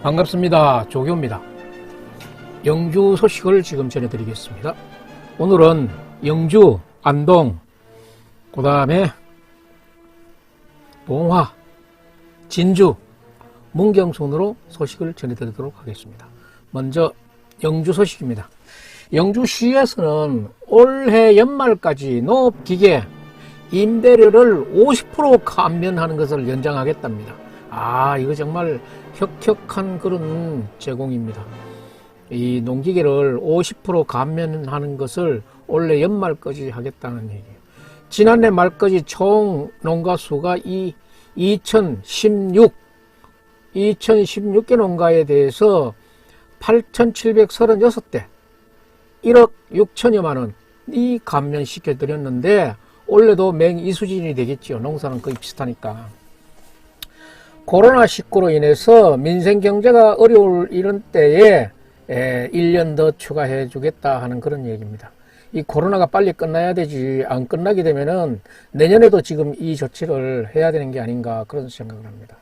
반갑습니다. 조교입니다. 영주 소식을 지금 전해드리겠습니다. 오늘은 영주, 안동, 그 다음에 봉화, 진주, 문경 순으로 소식을 전해드리도록 하겠습니다. 먼저 영주 소식입니다. 영주시에서는 올해 연말까지 농업기계 임대료를 50% 감면하는 것을 연장하겠답니다. 이거 정말 혁혁한 그런 제공입니다. 이 농기계를 50% 감면하는 것을 올해 연말까지 하겠다는 얘기예요. 지난해 말까지 총 농가 수가 2016개 농가에 대해서 8,736대 1억 6천여만 원이 감면시켜 드렸는데 올해도 이 수준이 되겠죠. 농사는 거의 비슷하니까. 코로나19로 인해서 민생경제가 어려울 이런 때에 1년 더 추가해 주겠다 하는 그런 얘기입니다. 이 코로나가 빨리 끝나야 되지, 안 끝나게 되면은 내년에도 지금 이 조치를 해야 되는 게 아닌가 그런 생각을 합니다.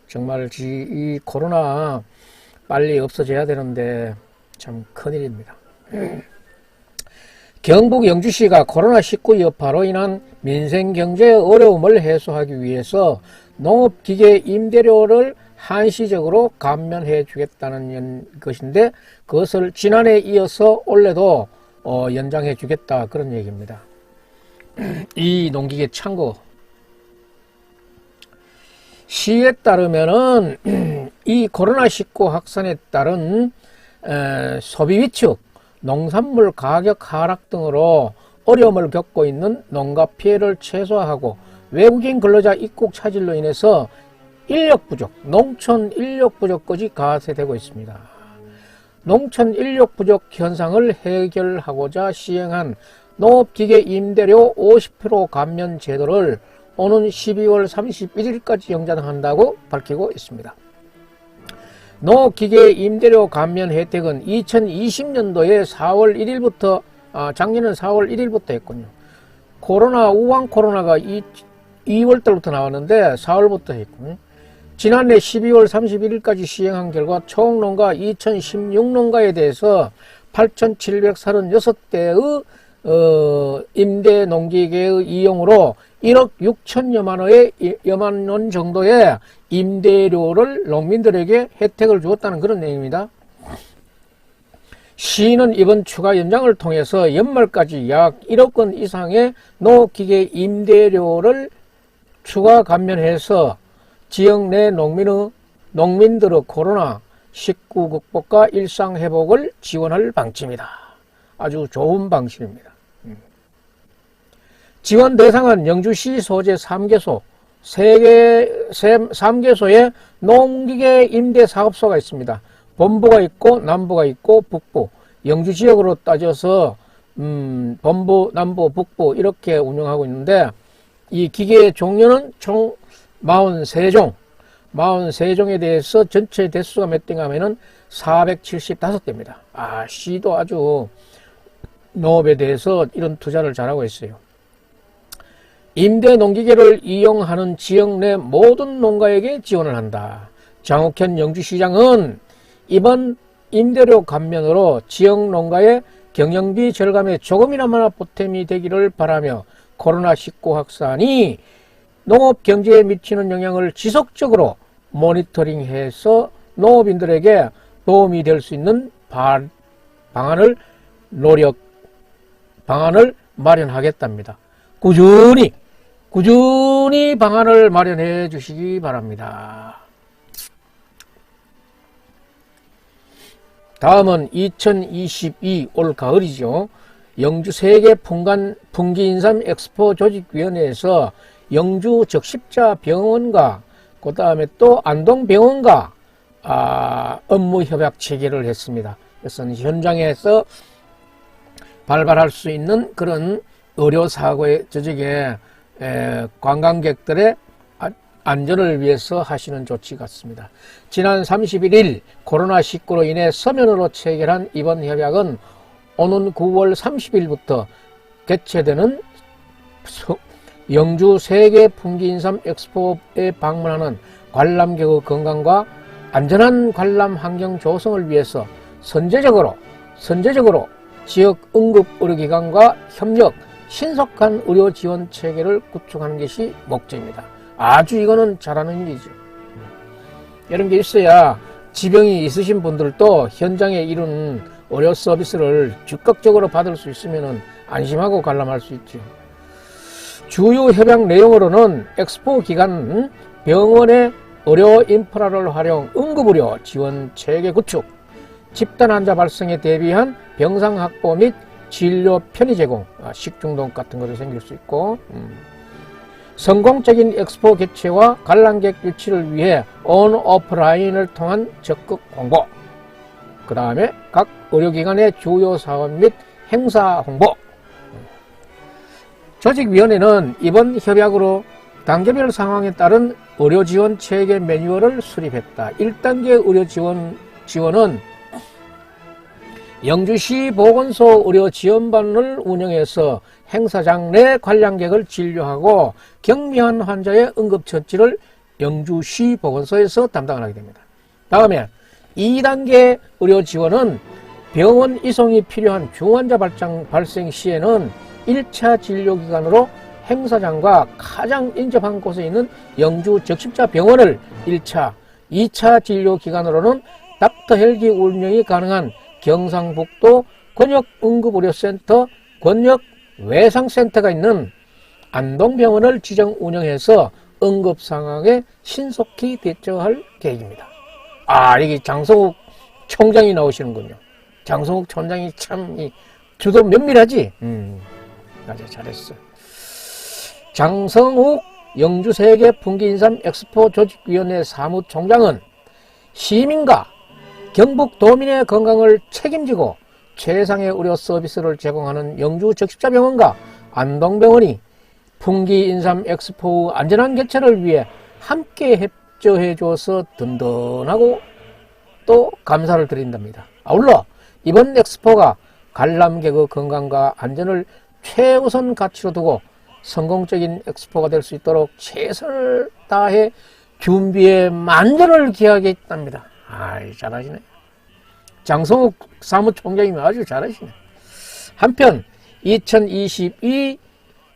정말 이 코로나 빨리 없어져야 되는데 참 큰일입니다. 경북 영주시가 코로나19 여파로 인한 민생경제의 어려움을 해소하기 위해서 농업기계 임대료를 한시적으로 감면해 주겠다는 것인데 그것을 지난해에 이어서 올해도 연장해 주겠다 그런 얘기입니다. 이 농기계 창고 시에 따르면은 이 코로나19 확산에 따른 소비 위축, 농산물 가격 하락 등으로 어려움을 겪고 있는 농가 피해를 최소화하고 외국인 근로자 입국 차질로 인해서 인력 부족, 농촌 인력 부족까지 가세되고 있습니다. 농촌 인력 부족 현상을 해결하고자 시행한 농업기계 임대료 50% 감면 제도를 오는 12월 31일까지 연장한다고 밝히고 있습니다. 농업기계 임대료 감면 혜택은 2020년도에 4월 1일부터 작년은 4월 1일부터 했군요. 우한 코로나가 2월달부터 나왔는데 4월부터 했군요. 지난해 12월 31일까지 시행한 결과 총 농가 2016농가에 대해서 8,736대의 임대 농기계의 이용으로 1억 6천여만 원 정도의 임대료를 농민들에게 혜택을 주었다는 그런 내용입니다. 시는 이번 추가 연장을 통해서 연말까지 약 1억 원 이상의 농기계 임대료를 추가 감면해서 지역 내 농민들의 코로나19 극복과 일상 회복을 지원할 방침이다. 아주 좋은 방침입니다. 지원 대상은 영주시 소재 3개소, 3개소에 농기계 임대 사업소가 있습니다. 본부가 있고 남부가 있고 북부, 영주 지역으로 따져서 본부, 남부, 북부 이렇게 운영하고 있는데 이 기계의 종류는 총 43종, 43종에 대해서 전체 대수가 몇 대인가 하면은 475대입니다. 시도 아주 농업에 대해서 이런 투자를 잘하고 있어요. 임대 농기계를 이용하는 지역 내 모든 농가에게 지원을 한다. 장욱현 영주시장은 이번 임대료 감면으로 지역 농가의 경영비 절감에 조금이나마 보탬이 되기를 바라며 코로나19 확산이 농업 경제에 미치는 영향을 지속적으로 모니터링해서 농업인들에게 도움이 될 수 있는 방안을 마련하겠답니다. 꾸준히 방안을 마련해 주시기 바랍니다. 다음은 2022 올 가을이죠. 영주 세계 풍기인삼 엑스포 조직위원회에서 영주 적십자병원과 그 다음에 또 안동병원과 업무 협약 체결을 했습니다. 그래서 현장에서 발발할 수 있는 그런 의료사고의 저쪽에 관광객들의 안전을 위해서 하시는 조치 같습니다. 지난 31일 코로나19로 인해 서면으로 체결한 이번 협약은 오는 9월 30일부터 개최되는 영주 세계 풍기인삼 엑스포에 방문하는 관람객의 건강과 안전한 관람 환경 조성을 위해서 선제적으로 지역 응급의료기관과 협력, 신속한 의료 지원 체계를 구축하는 것이 목적입니다. 아주 이거는 잘하는 일이죠. 이런 게 있어야 지병이 있으신 분들도 현장에 이런 의료 서비스를 즉각적으로 받을 수 있으면 안심하고 관람할 수 있죠. 주요 협약 내용으로는 엑스포 기간 병원의 의료 인프라를 활용 응급의료 지원 체계 구축, 집단 환자 발생에 대비한 병상 확보 및 진료 편의 제공, 식중독 같은 것도 생길 수 있고, 성공적인 엑스포 개최와 관람객 유치를 위해 온 오프라인을 통한 적극 홍보, 그 다음에 각 의료기관의 주요 사업 및 행사 홍보. 조직위원회는 이번 협약으로 단계별 상황에 따른 의료지원 체계 매뉴얼을 수립했다. 1단계 의료지원은 영주시 보건소 의료지원반을 운영해서 행사장 내 관람객을 진료하고 경미한 환자의 응급처치를 영주시 보건소에서 담당을 하게 됩니다. 다음에 2단계 의료지원은 병원 이송이 필요한 중환자 발생 시에는 1차 진료기관으로 행사장과 가장 인접한 곳에 있는 영주 적십자 병원을 1차, 2차 진료기관으로는 닥터 헬기 운영이 가능한 경상북도 권역응급의료센터, 권역외상센터가 있는 안동병원을 지정 운영해서 응급상황에 신속히 대처할 계획입니다. 여기 장성욱 총장이 나오시는군요. 장성욱 총장이 참 주도 면밀하지? 아주 잘했어. 장성욱 영주세계 풍기인삼 엑스포 조직위원회 사무총장은 시민과 경북도민의 건강을 책임지고 최상의 의료 서비스를 제공하는 영주 적십자병원과 안동병원이 풍기인삼 엑스포 안전한 개최를 위해 함께 협조해 줘서 든든하고 또 감사를 드린답니다. 아울러 이번 엑스포가 관람객의 건강과 안전을 최우선 가치로 두고 성공적인 엑스포가 될 수 있도록 최선을 다해 준비에 만전을 기하겠답니다. 잘하시네. 장성욱 사무총장이면 아주 잘하시네. 한편 2022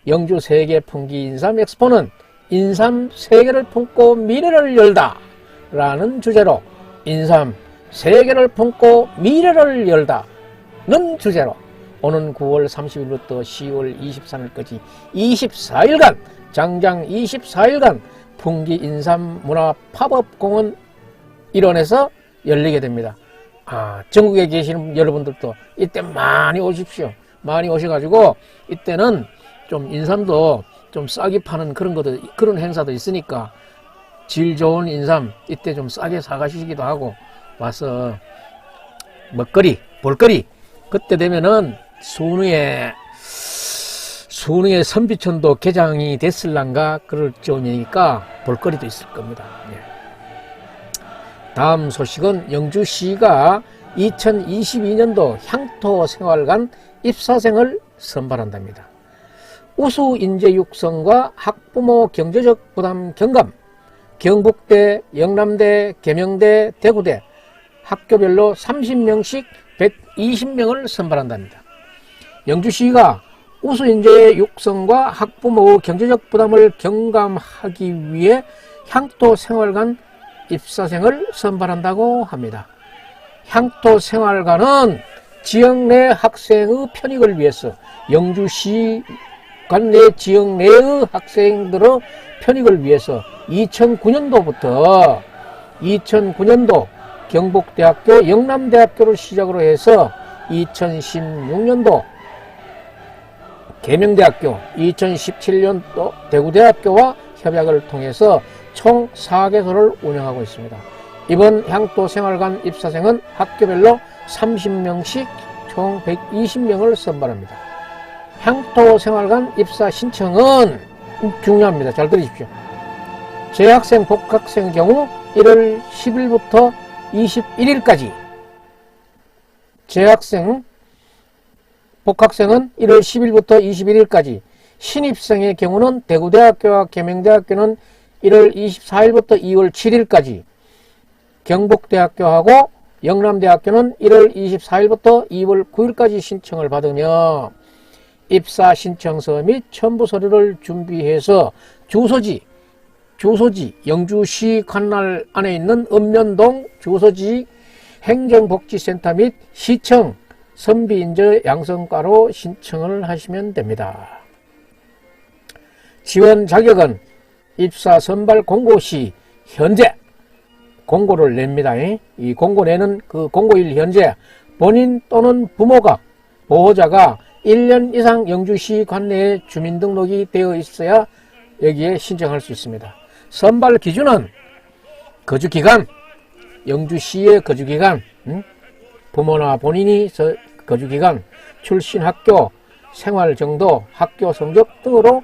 영주 세계 풍기 인삼 엑스포는 인삼 세계를 품고 미래를 열다 라는 주제로 인삼 세계를 품고 미래를 열다는 주제로 오는 9월 30일부터 10월 23일까지 24일간 장장 24일간 풍기 인삼 문화 팝업 공원 일원에서 열리게 됩니다. 전국에 계시는 여러분들도 이때 많이 오십시오. 많이 오셔가지고 이때는 좀 인삼도 좀 싸게 파는 그런 행사도 있으니까 질 좋은 인삼 이때 좀 싸게 사가시기도 하고 와서 먹거리, 볼거리 그때 되면은 순우의 선비촌도 개장이 됐을란가 그럴 정이니까 볼거리도 있을 겁니다. 다음 소식은 영주시가 2022년도 향토생활관 입사생을 선발한답니다. 우수 인재 육성과 학부모 경제적 부담 경감, 경북대, 영남대, 계명대, 대구대 학교별로 30명씩 120명을 선발한답니다. 영주시가 우수 인재 육성과 학부모 경제적 부담을 경감하기 위해 향토생활관 입사생을 선발한다고 합니다. 향토생활관은 지역 내 학생의 편익을 위해서 영주시 관 내 지역 내의 학생들의 편익을 위해서 2009년도 경북대학교, 영남대학교를 시작으로 해서 2016년도 계명대학교, 2017년도 대구대학교와 협약을 통해서 총 4개소를 운영하고 있습니다. 이번 향토생활관 입사생은 학교별로 30명씩 총 120명을 선발합니다. 향토생활관 입사 신청은 중요합니다. 잘 들으십시오. 재학생, 복학생 경우 1월 10일부터 21일까지 재학생, 복학생은 1월 10일부터 21일까지 신입생의 경우는 대구대학교와 계명대학교는 1월 24일부터 2월 7일까지 경북대학교하고 영남대학교는 1월 24일부터 2월 9일까지 신청을 받으며 입사 신청서 및 첨부 서류를 준비해서 주소지 영주시 관할 안에 있는 읍면동 주소지 행정복지센터 및 시청 선비인재 양성과로 신청을 하시면 됩니다. 지원 자격은 입사 선발 공고 시 현재 공고를 냅니다. 이 공고 내는 그 공고일 현재 본인 또는 부모가 보호자가 1년 이상 영주시 관내에 주민등록이 되어 있어야 여기에 신청할 수 있습니다. 선발 기준은 거주기간, 영주시의 거주기간, 부모나 본인이 거주기간, 출신 학교, 생활 정도, 학교 성적 등으로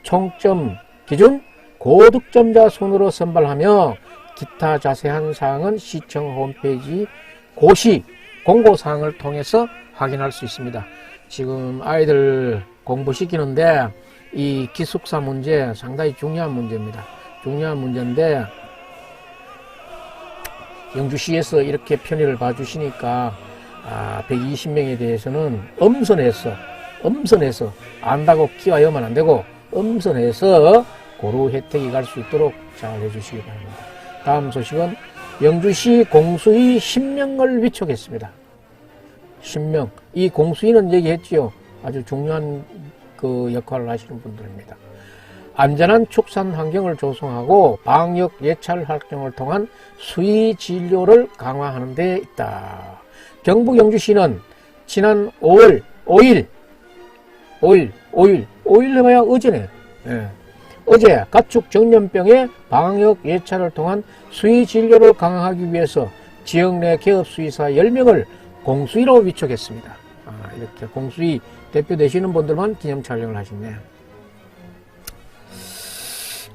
총점 기준 고득점자 순으로 선발하며 기타 자세한 사항은 시청 홈페이지 고시 공고사항을 통해서 확인할 수 있습니다. 지금 아이들 공부시키는데 이 기숙사 문제 상당히 중요한 문제입니다. 중요한 문제인데 영주시에서 이렇게 편의를 봐주시니까 120명에 대해서는 엄선해서 안다고 끼워야만 안되고 엄선해서 고루 혜택이 갈 수 있도록 잘 해주시기 바랍니다. 다음 소식은 영주시 공수위 10명을 위촉했습니다. 10명. 이 공수위는 얘기했지요. 아주 중요한 그 역할을 하시는 분들입니다. 안전한 축산 환경을 조성하고 방역 예찰 활동을 통한 수의 진료를 강화하는 데 있다. 경북 영주시는 지난 5일 해봐야 어제네. 어제 가축 전염병의 방역 예찰을 통한 수의 진료를 강화하기 위해서 지역 내 개업 수의사 10명을 공수위로 위촉했습니다. 이렇게 공수위 대표 되시는 분들만 기념 촬영을 하시네요.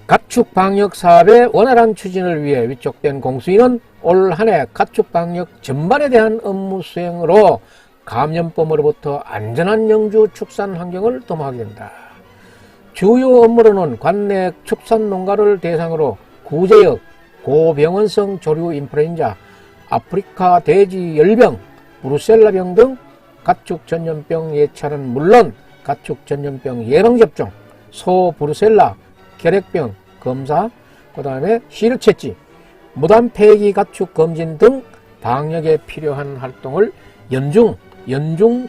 가축 방역 사업의 원활한 추진을 위해 위촉된 공수위는 올 한해 가축 방역 전반에 대한 업무 수행으로 감염병으로부터 안전한 영주 축산 환경을 도모하게 된다. 주요 업무로는 관내 축산 농가를 대상으로 구제역, 고병원성 조류 인플루엔자, 아프리카 돼지 열병, 브루셀라병 등 가축 전염병 예찰은 물론 가축 전염병 예방접종, 소 브루셀라, 결핵병 검사, 그 다음에 시력 채취, 무단 폐기 가축 검진 등 방역에 필요한 활동을 연중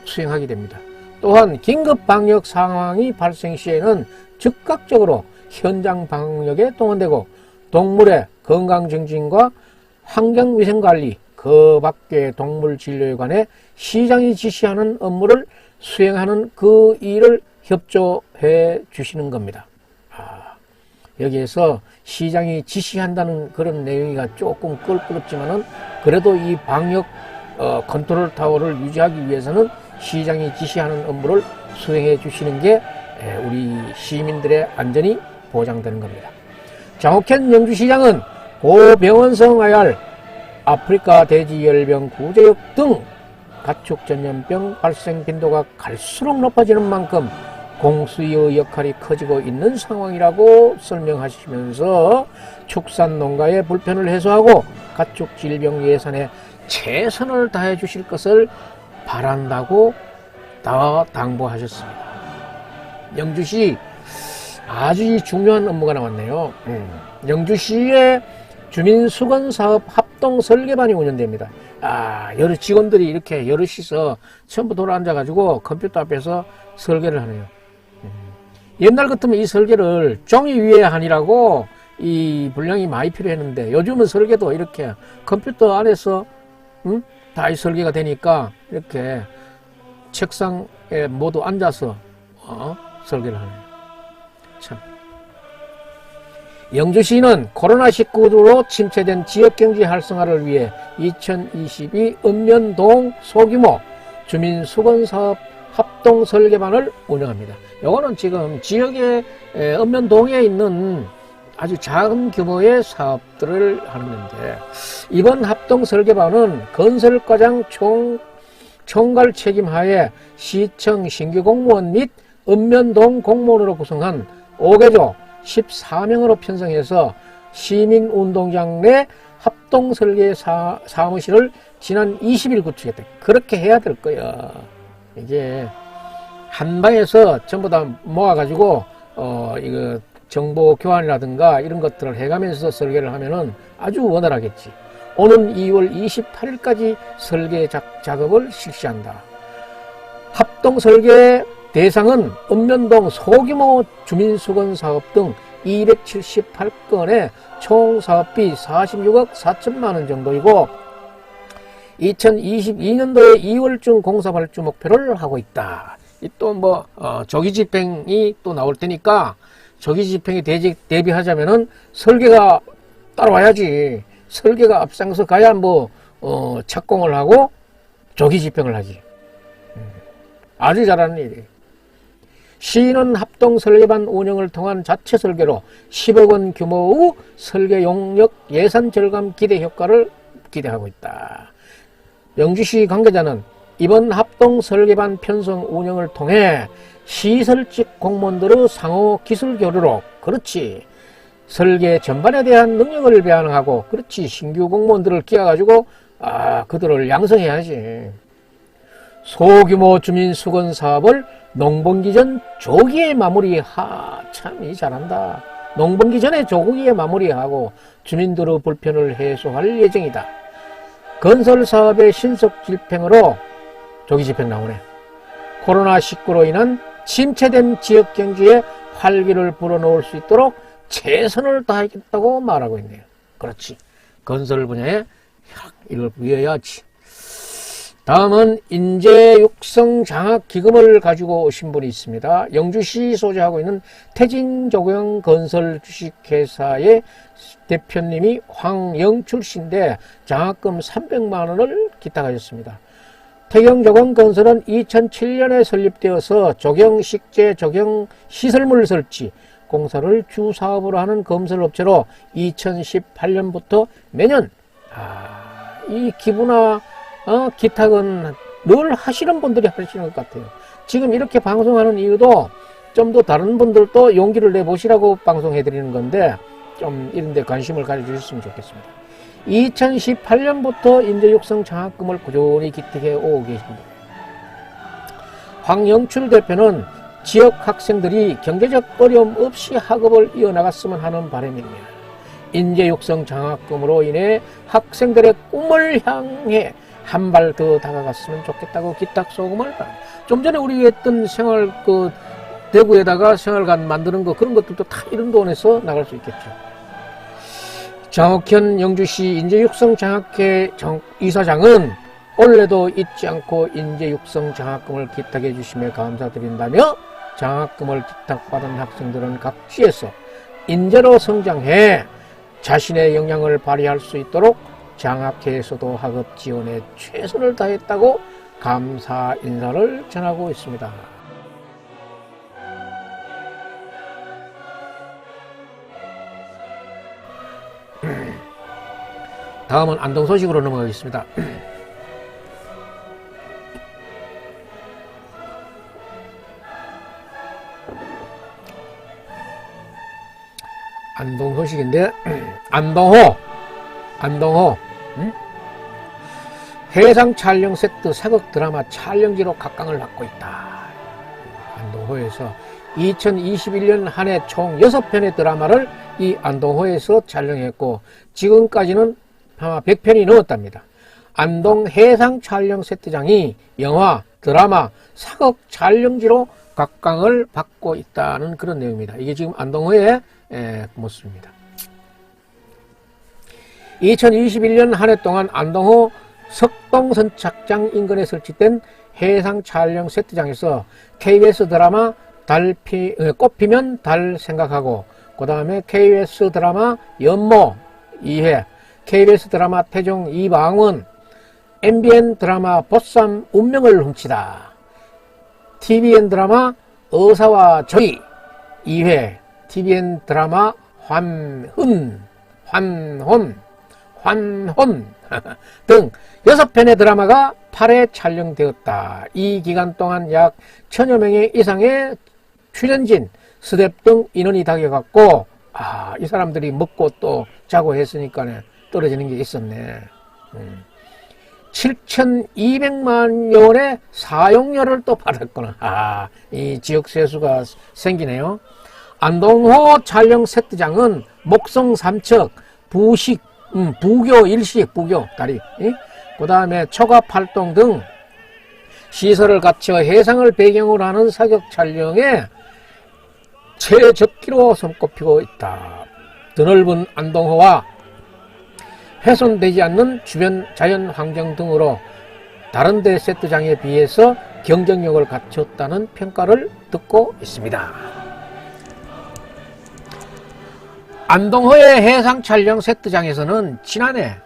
수행하게 됩니다. 또한 긴급 방역 상황이 발생 시에는 즉각적으로 현장 방역에 동원되고 동물의 건강 증진과 환경위생관리, 그 밖의 동물 진료에 관해 시장이 지시하는 업무를 수행하는 그 일을 협조해 주시는 겁니다. 여기에서 시장이 지시한다는 그런 내용이가 조금 껄끄럽지만은 그래도 이 방역 컨트롤 타워를 유지하기 위해서는 시장이 지시하는 업무를 수행해 주시는 게 우리 시민들의 안전이 보장되는 겁니다. 장옥현 영주시장은 고병원성 IR, 아프리카 돼지열병 구제역 등 가축 전염병 발생 빈도가 갈수록 높아지는 만큼 공수위의 역할이 커지고 있는 상황이라고 설명하시면서 축산 농가의 불편을 해소하고 가축 질병 예산에 최선을 다해 주실 것을 바란다고 당부하셨습니다. 영주시 아주 중요한 업무가 나왔네요. 영주시의 주민수건사업 합동설계반이 운영됩니다. 여러 직원들이 이렇게 여럿이서 전부 돌아앉아가지고 컴퓨터 앞에서 설계를 하네요. 옛날 같으면 이 설계를 종이 위에 하니라고 이 분량이 많이 필요했는데 요즘은 설계도 이렇게 컴퓨터 안에서 다 이 설계가 되니까 이렇게 책상에 모두 앉아서 설계를 하네요. 참. 영주시는 코로나19로 침체된 지역경제 활성화를 위해 2022 읍면동 소규모 주민수건사업 합동설계반을 운영합니다. 요거는 지금 지역의 읍면동에 있는 아주 작은 규모의 사업들을 하는 건데 이번 합동설계반은 건설과장 총괄 책임하에 시청 신규 공무원 및 읍면동 공무원으로 구성한 5개조 14명으로 편성해서 시민운동장 내 합동설계 사무실을 지난 20일 구축했다. 그렇게 해야 될 거야. 이게 한 방에서 전부 다 모아가지고 이거 정보 교환이라든가 이런 것들을 해가면서 설계를 하면은 아주 원활하겠지. 오는 2월 28일까지 설계 작업을 실시한다. 합동 설계 대상은 읍면동 소규모 주민수건 사업 등 278건의 총 사업비 46억 4천만 원 정도이고 2022년도에 2월중 공사 발주 목표를 하고 있다. 또 조기 집행이 또 나올 테니까 조기 집행에 대비하자면은 설계가 따라와야지. 설계가 앞장서 가야 착공을 하고 조기 집행을 하지. 아주 잘하는 일이에요. 시는 합동 설계반 운영을 통한 자체 설계로 10억 원 규모의 설계 용역 예산 절감 기대 효과를 기대하고 있다. 영주시 관계자는 이번 합동 설계반 편성 운영을 통해 시설직 공무원들의 상호 기술 교류로 그렇지 설계 전반에 대한 능력을 배양하고 그렇지 신규 공무원들을 끼워가지고 그들을 양성해야지. 소규모 주민 수건 사업을 농번기 전 조기에 참 이 잘한다. 농번기 전에 조기에 마무리하고 주민들의 불편을 해소할 예정이다. 건설 사업의 신속 집행으로 조기 집행 나오네. 코로나19로 인한 침체된 지역 경제에 활기를 불어넣을 수 있도록 최선을 다하겠다고 말하고 있네요. 그렇지. 건설 분야에 이걸 부여해야지. 다음은 인재 육성 장학 기금을 가지고 오신 분이 있습니다. 영주시 소재하고 있는 태진조경 건설 주식회사의 대표님이 황영출 씨인데 장학금 300만 원을 기탁하셨습니다. 태경조경 건설은 2007년에 설립되어서 조경식재 조경시설물 설치 공사를 주 사업으로 하는 건설업체로 2018년부터 매년 이 기부나 기탁은 늘 하시는 분들이 하시는 것 같아요. 지금 이렇게 방송하는 이유도 좀 더 다른 분들도 용기를 내보시라고 방송해드리는 건데 좀 이런 데 관심을 가져주셨으면 좋겠습니다. 2018년부터 인재육성 장학금을 꾸준히 기탁해 오고 계십니다. 황영출 대표는 지역 학생들이 경제적 어려움 없이 학업을 이어나갔으면 하는 바람입니다. 인재육성 장학금으로 인해 학생들의 꿈을 향해 한 발 더 다가갔으면 좋겠다고 기탁소금을 좀 전에 우리 했던 생활 대구에다가 생활관 만드는 거 그런 것들도 다 이런 돈에서 나갈 수 있겠죠. 장옥현 영주시 인재육성 장학회 이사장은 올해도 잊지 않고 인재육성 장학금을 기탁해 주시며 감사드린다며 장학금을 기탁받은 학생들은 각지에서 인재로 성장해 자신의 역량을 발휘할 수 있도록 장학회에서도 학업 지원에 최선을 다했다고 감사 인사를 전하고 있습니다. 다음은 안동 소식으로 넘어가겠습니다. 안동 소식인데 안동호 해상 촬영 세트 사극 드라마 촬영지로 각광을 받고 있다. 안동호에서 2021년 한 해 총 6편의 드라마를 이 안동호에서 촬영했고 지금까지는 아마 100편이 넘었답니다. 안동 해상 촬영 세트장이 영화, 드라마, 사극 촬영지로 각광을 받고 있다는 그런 내용입니다. 이게 지금 안동호의 모습입니다. 2021년 한 해 동안 안동호 석동선착장 인근에 설치된 해상 촬영 세트장에서 KBS 드라마 꽃피면 달 생각하고 그 다음에 KBS 드라마 연모 2회, KBS 드라마 태종 이방원, MBN 드라마 보쌈 운명을 훔치다, TVN 드라마 의사와 저희 2회, TVN 드라마 환혼 등 6편의 드라마가 8회 촬영되었다. 이 기간 동안 약 1000여 명의 이상의 출연진, 스텝 등 인원이 다겨갔고 이 사람들이 먹고 또 자고 했으니까 떨어지는 게 있었네. 7,200만 원의 사용료를 또 받았구나. 이 지역 세수가 생기네요. 안동호 촬영 세트장은 목성 삼척, 부식, 부교 일식, 부교 다리, 그 다음에 초갑 활동 등 시설을 갖춰 해상을 배경으로 하는 사격 촬영에 최적기로 손꼽히고 있다. 드넓은 안동호와 훼손되지 않는 주변 자연 환경 등으로 다른 데 세트장에 비해서 경쟁력을 갖췄다는 평가를 듣고 있습니다. 안동호의 해상 촬영 세트장에서는 지난해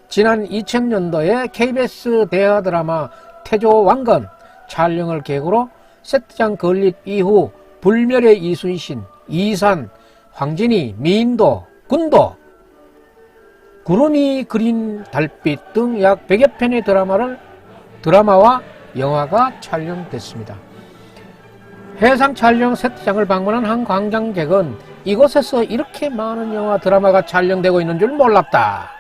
지난 2000년도에 KBS 대하 드라마 태조 왕건 촬영을 계기로 세트장 건립 이후 불멸의 이순신, 이산, 황진이, 미인도, 군도, 구름이 그린 달빛 등 약 100여 편의 드라마와 영화가 촬영됐습니다. 해상 촬영 세트장을 방문한 한 관광객은 이곳에서 이렇게 많은 영화 드라마가 촬영되고 있는 줄 몰랐다.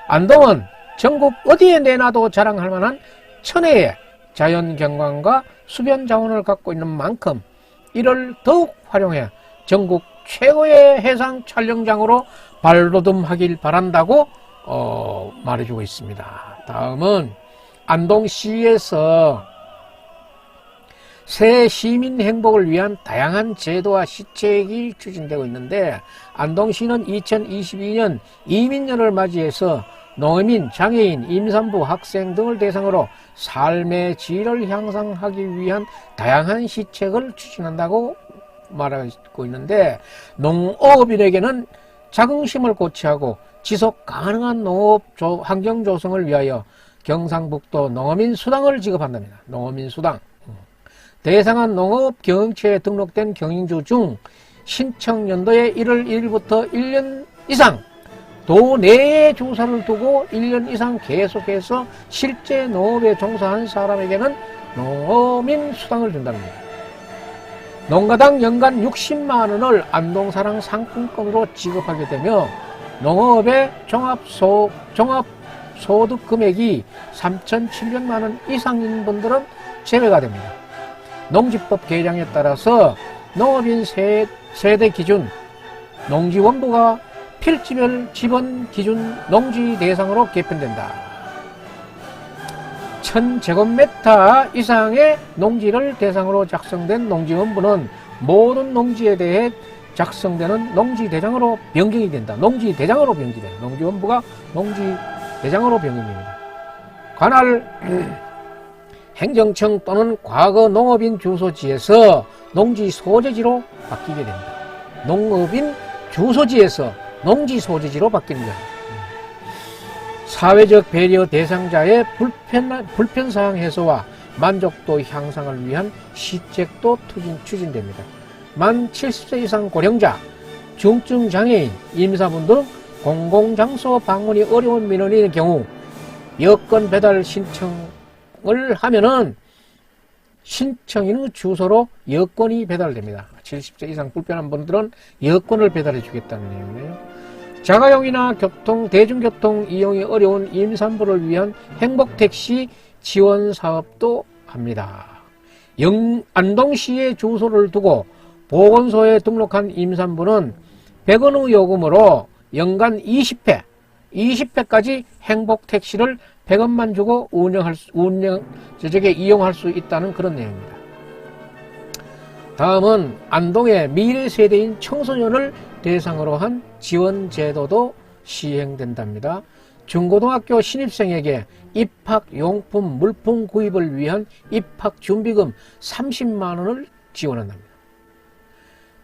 안동은 전국 어디에 내놔도 자랑할 만한 천혜의 자연경관과 수변 자원을 갖고 있는 만큼 이를 더욱 활용해 전국 최고의 해상 촬영장으로 발돋움하길 바란다고 말해주고 있습니다. 다음은 안동시에서 새 시민 행복을 위한 다양한 제도와 시책이 추진되고 있는데 안동시는 2022년 이민년을 맞이해서 농민, 장애인, 임산부, 학생 등을 대상으로 삶의 질을 향상하기 위한 다양한 시책을 추진한다고 말하고 있는데 농업인에게는 자긍심을 고취하고 지속 가능한 농업 환경 조성을 위하여 경상북도 농어민 수당을 지급한답니다. 농어민 수당. 대상한 농업 경영체에 등록된 경영주 중 신청연도에 1월 1일부터 1년 이상 도 내에 주소를 두고 1년 이상 계속해서 실제 농업에 종사한 사람에게는 농어민 수당을 준답니다. 농가당 연간 60만 원을 안동사랑 상품권으로 지급하게 되며 농업의 종합소득 금액이 3,700만 원 이상인 분들은 제외가 됩니다. 농지법 개정에 따라서 농업인 세대 기준 농지원부가 필지별 지번 기준 농지 대상으로 개편된다. 1000제곱미터 이상의 농지를 대상으로 작성된 농지원부는 모든 농지에 대해 작성되는 농지대장으로 변경이 된다. 농지대장으로 변경된다. 농지원부가 농지대장으로 변경됩니다. 관할 행정청 또는 과거 농업인 주소지에서 농지 소재지로 바뀌게 됩니다. 농업인 주소지에서 농지 소재지로 바뀌는 거예요. 사회적 배려 대상자의 불편사항 해소와 만족도 향상을 위한 시책도 추진됩니다. 만 70세 이상 고령자, 중증 장애인, 임산부 등 공공장소 방문이 어려운 민원인의 경우 여권 배달 신청을 하면은 신청인의 주소로 여권이 배달됩니다. 70세 이상 불편한 분들은 여권을 배달해 주겠다는 내용이네요. 자가용이나 대중교통 이용이 어려운 임산부를 위한 행복택시 지원 사업도 합니다. 안동시에 주소를 두고 보건소에 등록한 임산부는 100원의 요금으로 연간 20회까지 행복택시를 100원만 주고 이용할 수 있다는 그런 내용입니다. 다음은 안동의 미래 세대인 청소년을 대상으로 한 지원 제도도 시행된답니다. 중고등학교 신입생에게 입학용품 물품 구입을 위한 입학준비금 30만 원을 지원한답니다.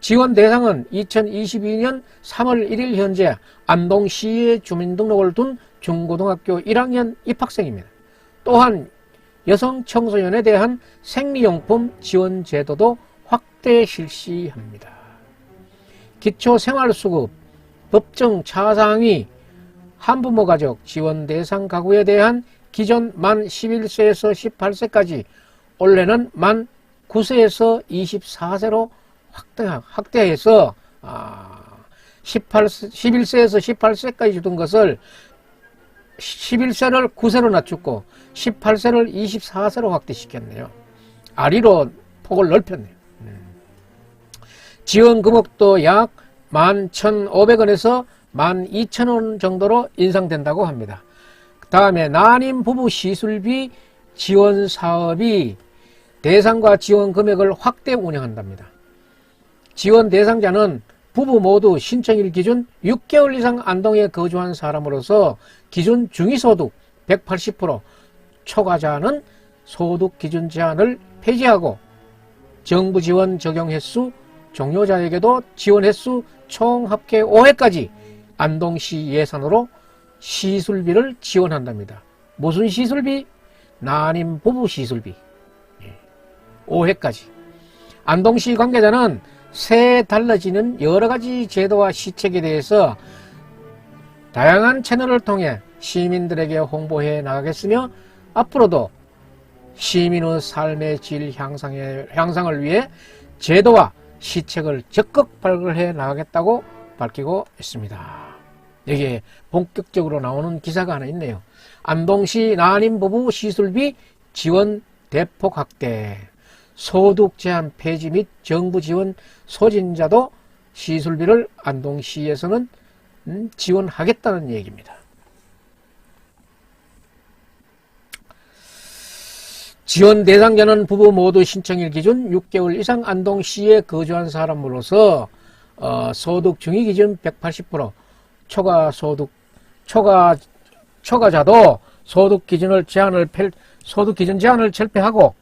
지원 대상은 2022년 3월 1일 현재 안동시에 주민등록을 둔 중고등학교 1학년 입학생입니다. 또한 여성 청소년에 대한 생리용품 지원 제도도 확대 실시합니다. 기초생활수급, 법정 차상위, 한부모 가족 지원 대상 가구에 대한 기존 만 11세에서 18세까지 올해는 만 9세에서 24세로 확대해서 11세에서 18세까지 주던 것을 11세를 9세로 낮췄고 18세를 24세로 확대시켰네요. 아리로 폭을 넓혔네요. 지원 금액도 약 11,500원에서 12,000원 정도로 인상된다고 합니다. 그 다음에 난임 부부 시술비 지원 사업이 대상과 지원 금액을 확대 운영한답니다. 지원 대상자는 부부 모두 신청일 기준 6개월 이상 안동에 거주한 사람으로서 기준 중위소득 180%, 초과자는 소득 기준 제한을 폐지하고 정부 지원 적용 횟수 종료자에게도 지원 횟수 총 합계 5회까지 안동시 예산으로 시술비를 지원한답니다. 무슨 시술비? 난임 부부 시술비 5회까지. 안동시 관계자는 새해 달라지는 여러가지 제도와 시책에 대해서 다양한 채널을 통해 시민들에게 홍보해 나가겠으며 앞으로도 시민의 삶의 질 향상을 위해 제도와 시책을 적극 발굴해 나가겠다고 밝히고 있습니다. 여기에 본격적으로 나오는 기사가 하나 있네요. 안동시 난임 부부 시술비 지원 대폭 확대, 소득 제한 폐지 및 정부 지원 소진자도 시술비를 안동시에서는 지원하겠다는 얘기입니다. 지원 대상자는 부부 모두 신청일 기준 6개월 이상 안동시에 거주한 사람으로서 소득 중위 기준 180%, 초과자도 소득 기준 제한을 철폐하고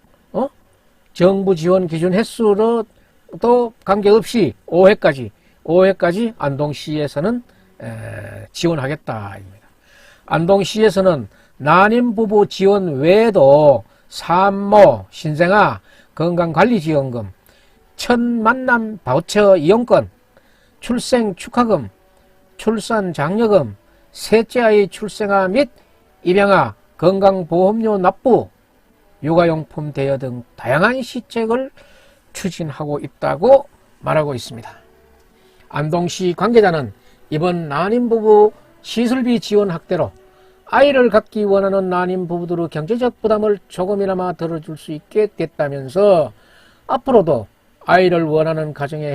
정부 지원 기준 횟수로도 관계없이 5회까지 안동시에서는 지원하겠다입니다. 안동시에서는 난임 부부 지원 외에도 산모, 신생아, 건강관리지원금, 첫 만남 바우처 이용권, 출생 축하금, 출산 장려금, 셋째 아이 출생아 및 입양아, 건강보험료 납부, 육아용품 대여 등 다양한 시책을 추진하고 있다고 말하고 있습니다. 안동시 관계자는 이번 난임 부부 시술비 지원 확대로 아이를 갖기 원하는 난임 부부들의 경제적 부담을 조금이나마 덜어줄 수 있게 됐다면서 앞으로도 아이를 원하는 가정이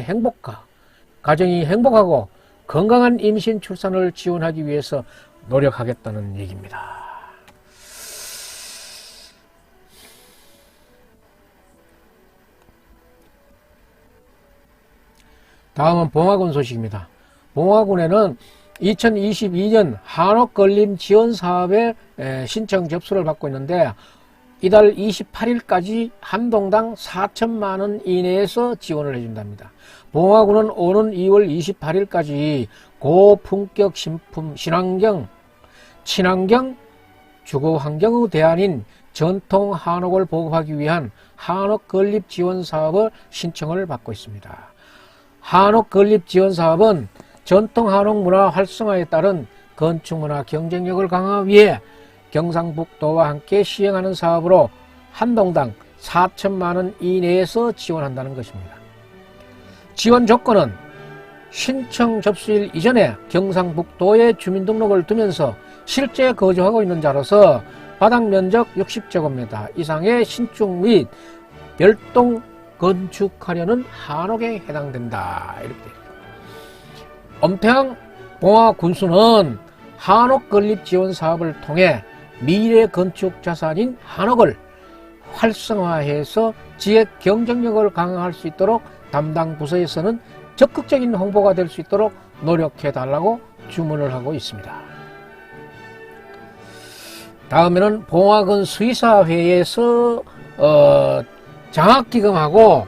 행복하고 건강한 임신 출산을 지원하기 위해서 노력하겠다는 얘기입니다. 다음은 봉화군 소식입니다. 봉화군에는 2022년 한옥건립 지원사업에 신청 접수를 받고 있는데 이달 28일까지 한 동당 4천만 원 이내에서 지원을 해준답니다. 봉화군은 오는 2월 28일까지 고품격 신품 친환경 주거환경의 대안인 전통 한옥을 보급하기 위한 한옥건립 지원사업의 신청을 받고 있습니다. 한옥건립 지원사업은 전통 한옥 문화 활성화에 따른 건축문화 경쟁력을 강화하기 위해 경상북도와 함께 시행하는 사업으로 한 동당 4천만 원 이내에서 지원한다는 것입니다. 지원 조건은 신청 접수일 이전에 경상북도에 주민등록을 두면서 실제 거주하고 있는 자로서 바닥면적 60제곱미터 이상의 신축 및 별동 건축하려는 한옥에 해당된다. 이렇게 됩니다. 엄태항 봉화군수는 한옥건립 지원 사업을 통해 미래 건축 자산인 한옥을 활성화해서 지역 경쟁력을 강화할 수 있도록 담당 부서에서는 적극적인 홍보가 될 수 있도록 노력해달라고 주문을 하고 있습니다. 다음에는 봉화군 수의사회에서 장학기금하고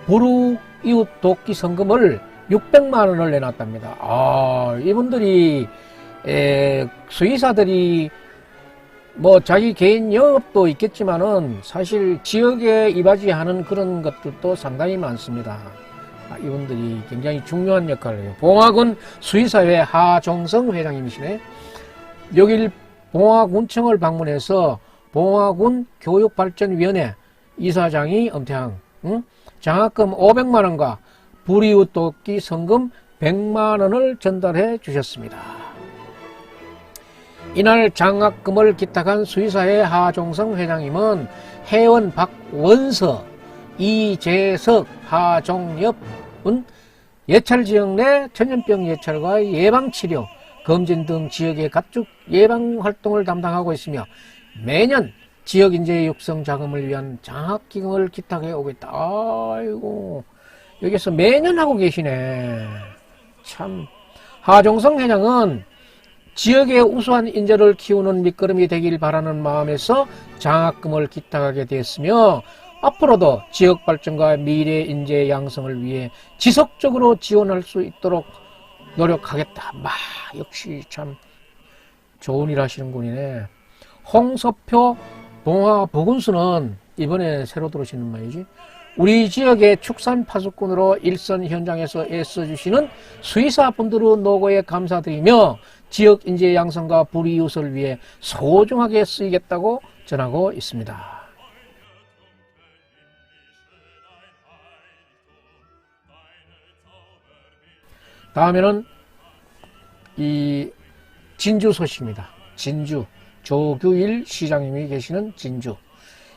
불우이웃 돕기 성금을 600만 원을 내놨답니다. 이분들이 수의사들이 뭐 자기 개인 영업도 있겠지만은 사실 지역에 이바지하는 그런 것들도 상당히 많습니다. 이분들이 굉장히 중요한 역할을 해요. 봉화군 수의사회 하종성 회장님이시네. 여길 봉화군청을 방문해서 봉화군 교육발전위원회 이사장이 엄태항 장학금 500만 원과 불이웃 돕기 성금 100만 원을 전달해 주셨습니다. 이날 장학금을 기탁한 수의사의 하종성 회장님은 회원 박원서, 이재석, 하종엽은 예찰 지역 내 전염병 예찰과 예방치료, 검진 등 지역의 가축 예방활동을 담당하고 있으며 매년 지역인재 육성 자금을 위한 장학기금을 기탁해 오고 있다. 아이고, 여기서 매년 하고 계시네. 참. 하종성 회장은 지역의 우수한 인재를 키우는 밑거름이 되길 바라는 마음에서 장학금을 기탁하게 되었으며 앞으로도 지역 발전과 미래 인재 양성을 위해 지속적으로 지원할 수 있도록 노력하겠다. 역시 참 좋은 일 하시는 분이네. 홍서표 동화보건수는 이번에 새로 들어오시는 말이지. 우리 지역의 축산 파수꾼으로 일선 현장에서 애써주시는 수의사분들의 노고에 감사드리며 지역 인재 양성과 불이웃을 위해 소중하게 쓰이겠다고 전하고 있습니다. 다음에는 이 진주 소식입니다. 진주 조규일 시장님이 계시는 진주.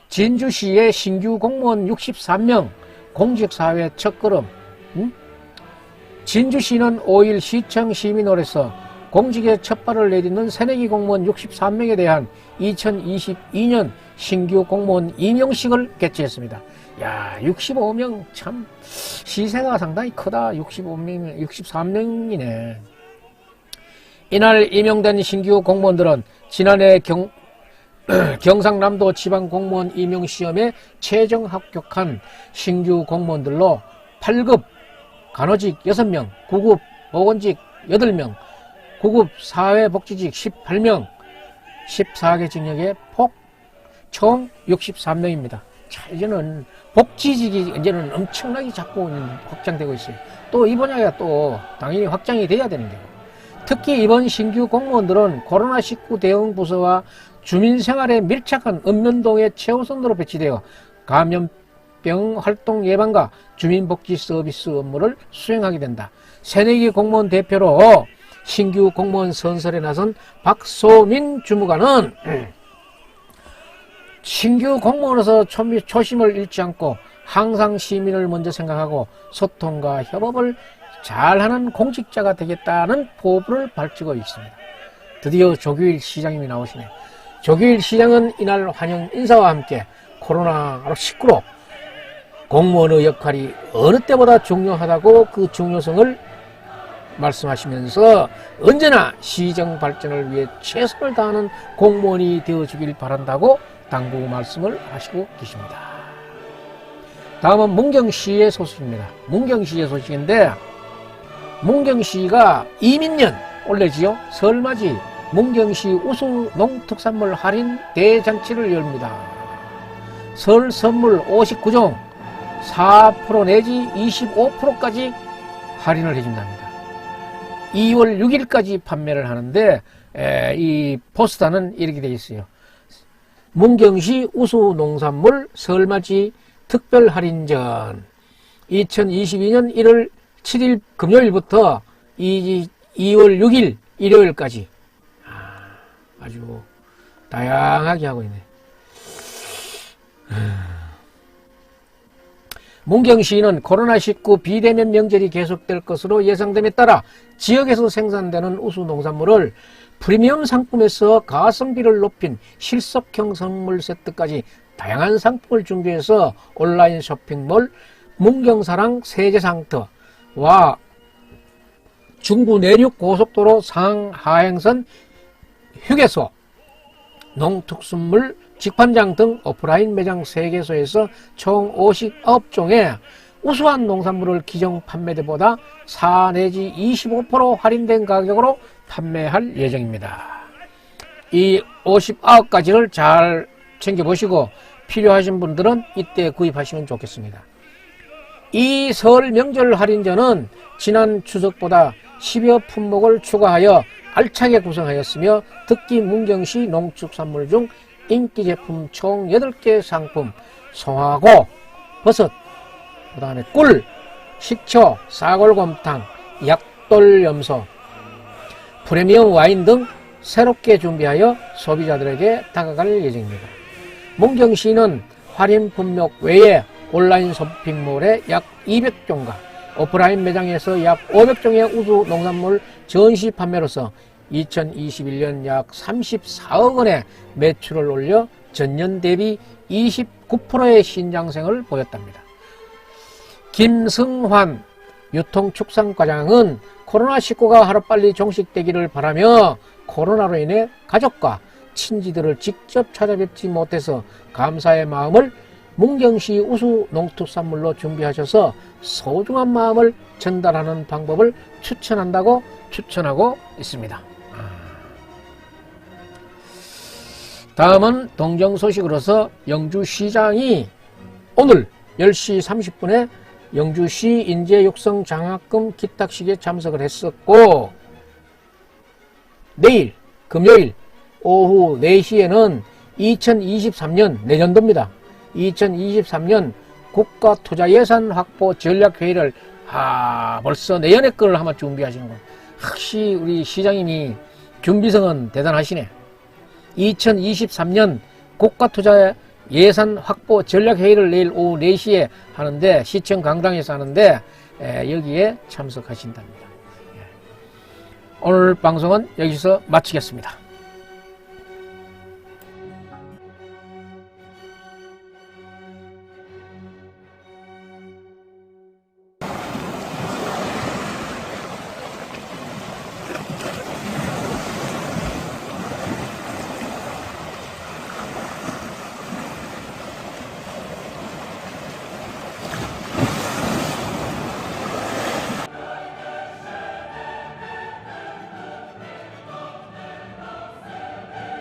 진주시의 신규 공무원 63명 공직사회 첫걸음. 진주시는 5일 시청 시민홀에서 공직에 첫발을 내딛는 새내기 공무원 63명에 대한 2022년 신규 공무원 임용식을 개최했습니다. 야, 65명 참 시세가 상당히 크다. 65명, 63명이네. 이날 임용된 신규 공무원들은 지난해 경상남도 지방공무원 임용시험에 최종 합격한 신규 공무원들로 8급 간호직 6명, 9급 보건직 8명, 9급 사회복지직 18명, 14개 직역의 총 63명입니다. 자, 이제는 복지직이 이제는 엄청나게 자꾸 확장되고 있어요. 또 이 분야가 또 당연히 확장이 돼야 되는 거고. 특히 이번 신규 공무원들은 코로나19 대응 부서와 주민생활에 밀착한 읍면동의 최우선으로 배치되어 감염병 활동 예방과 주민복지 서비스 업무를 수행하게 된다. 새내기 공무원 대표로 신규 공무원 선설에 나선 박소민 주무관은 신규 공무원으로서 초심을 잃지 않고 항상 시민을 먼저 생각하고 소통과 협업을 잘하는 공직자가 되겠다는 포부를 밝히고 있습니다. 드디어 조규일 시장님이 나오시네. 조규일 시장은 이날 환영 인사와 함께 코로나19로 공무원의 역할이 어느 때보다 중요하다고 그 중요성을 말씀하시면서 언제나 시정 발전을 위해 최선을 다하는 공무원이 되어주길 바란다고 당부 말씀을 하시고 계십니다. 다음은 문경시의 소식입니다. 문경시의 소식인데 문경시가 이민년 올해지요 설맞이 문경시 우수 농특산물 할인 대잔치를 열립니다. 설 선물 59종 4% 내지 25%까지 할인을 해준답니다. 2월 6일까지 판매를 하는데 이 포스터는 이렇게 되어 있어요. 문경시 우수 농산물 설맞이 특별 할인전 2022년 1월 7일 금요일부터 2월 6일 일요일까지 아주 다양하게 하고 있네. 문경시는 코로나19 비대면 명절이 계속될 것으로 예상됨에 따라 지역에서 생산되는 우수 농산물을 프리미엄 상품에서 가성비를 높인 실속형 선물 세트까지 다양한 상품을 준비해서 온라인 쇼핑몰 문경사랑 세제상터와 중부 내륙 고속도로 상하행선 휴게소, 농특산물 직판장 등 오프라인 매장 3개소에서 총 59종의 우수한 농산물을 기존 판매대보다 4 내지 25% 할인된 가격으로 판매할 예정입니다. 이 59가지를 잘 챙겨보시고 필요하신 분들은 이때 구입하시면 좋겠습니다. 이 설 명절 할인전은 지난 추석보다 10여 품목을 추가하여 알차게 구성하였으며 특히 문경시 농축산물 중 인기 제품 총 8개 상품 송하고, 버섯, 그 다음에 꿀, 식초, 사골곰탕, 약 벽돌염소, 프리미엄 와인 등 새롭게 준비하여 소비자들에게 다가갈 예정입니다. 문경시는 할인 품목 외에 온라인 쇼핑몰에 약 200종과 오프라인 매장에서 약 500종의 우수 농산물 전시 판매로서 2021년 약 34억 원의 매출을 올려 전년 대비 29%의 신장생을 보였답니다. 김승환 유통축산과장은 코로나19가 하루빨리 종식되기를 바라며 코로나로 인해 가족과 친지들을 직접 찾아뵙지 못해서 감사의 마음을 문경시 우수 농특산물로 준비하셔서 소중한 마음을 전달하는 방법을 추천한다고 추천하고 있습니다. 다음은 동정 소식으로서 영주시장이 오늘 10시 30분에 영주시 인재육성 장학금 기탁식에 참석을 했었고, 내일 금요일 오후 4시에는 2023년 내년도입니다. 2023년 국가투자예산 확보 전략회의를 벌써 내년에 거를 아마 준비하시는군. 확실히 우리 시장님이 준비성은 대단하시네. 2023년 국가투자예산 확보 전략회의를 내일 오후 4시에 하는데, 시청 강당에서 하는데 여기에 참석하신답니다. 오늘 방송은 여기서 마치겠습니다.